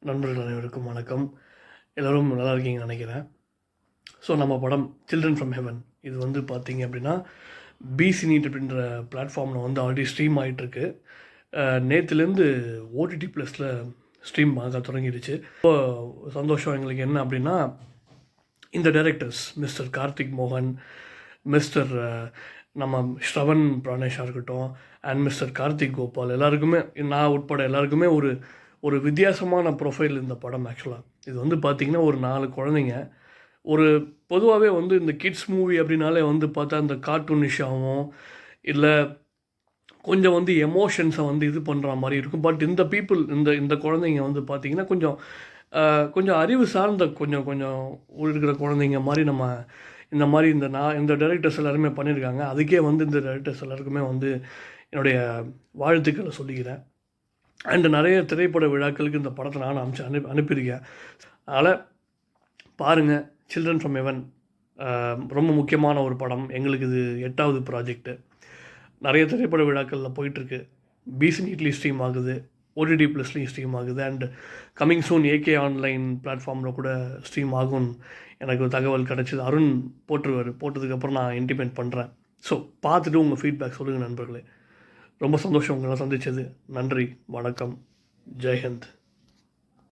நண்பர்கள் அனைவருக்கும் வணக்கம். எல்லோரும் நல்லா இருக்கீங்கன்னு நினைக்கிறேன். ஸோ நம்ம படம் சில்ட்ரன் ஃப்ரம் ஹெவன் இது வந்து பார்த்தீங்க அப்படின்னா பிசி நீட் அப்படின்ற பிளாட்ஃபார்மில் வந்து ஆல்ரெடி ஸ்ட்ரீம் ஆகிட்டுருக்கு. நேற்றுலேருந்து ஓடிடி ப்ளஸில் ஸ்ட்ரீம் ஆக தொடங்கிடுச்சு. இப்போ சந்தோஷம் எங்களுக்கு என்ன அப்படின்னா, இந்த டைரக்டர்ஸ் மிஸ்டர் கார்த்திக் மோகன், மிஸ்டர் நம்ம ஸ்ரவன் பிராணேஷாக இருக்கட்டும், அண்ட் மிஸ்டர் கார்த்திக் கோபால், எல்லாருக்குமே நான் உட்பட எல்லாருக்குமே ஒரு ஒரு வித்தியாசமான ப்ரொஃபைல் இந்த படம். ஆக்சுவலாக இது வந்து பார்த்திங்கன்னா ஒரு 4 குழந்தைங்க. ஒரு பொதுவாகவே வந்து இந்த கிட்ஸ் மூவி அப்படின்னாலே வந்து பார்த்தா இந்த கார்ட்டூனிஷாகவும் இல்லை கொஞ்சம் வந்து எமோஷன்ஸை வந்து இது பண்ணுற மாதிரி இருக்கும். பட் இந்த பீப்புள் இந்த இந்த குழந்தைங்க வந்து பார்த்திங்கன்னா கொஞ்சம் கொஞ்சம் அறிவு சார்ந்த கொஞ்சம் கொஞ்சம் இருக்கிற குழந்தைங்க மாதிரி நம்ம இந்த மாதிரி இந்த டைரக்டர்ஸ் எல்லாருமே பண்ணியிருக்காங்க. அதுக்கே வந்து இந்த டைரக்டர்ஸ் எல்லாருக்குமே வந்து என்னுடைய வாழ்த்துக்களை சொல்லிக்கிறேன். அண்டு நிறைய திரைப்பட விழாக்களுக்கு இந்த படத்தை நான் அனுப்பியிருக்கேன். அதனால் பாருங்கள், சில்ட்ரன் ஃப்ரம் ஹெவன் ரொம்ப முக்கியமான ஒரு படம். எங்களுக்கு இது 8வது ப்ராஜெக்ட்டு. நிறைய திரைப்பட விழாக்களில் போயிட்டுருக்கு. பிசி நீட்லேயும் ஸ்ட்ரீம் ஆகுது, ஓடிடி ப்ளஸ்லேயும் ஸ்ட்ரீம் ஆகுது, and coming soon AK online பிளாட்ஃபார்மில் கூட ஸ்ட்ரீம் ஆகும் எனக்கு ஒரு தகவல் கிடச்சிது. அருண் போட்டுருவார். போட்டதுக்கப்புறம் நான் இன்டிமேட் பண்ணுறேன். ஸோ பார்த்துட்டு உங்கள் ஃபீட்பேக் சொல்லுங்கள் நண்பர்களே. ரொம்ப சந்தோஷம் உங்களை சந்தித்தது. நன்றி, வணக்கம், ஜெய்ஹிந்த்.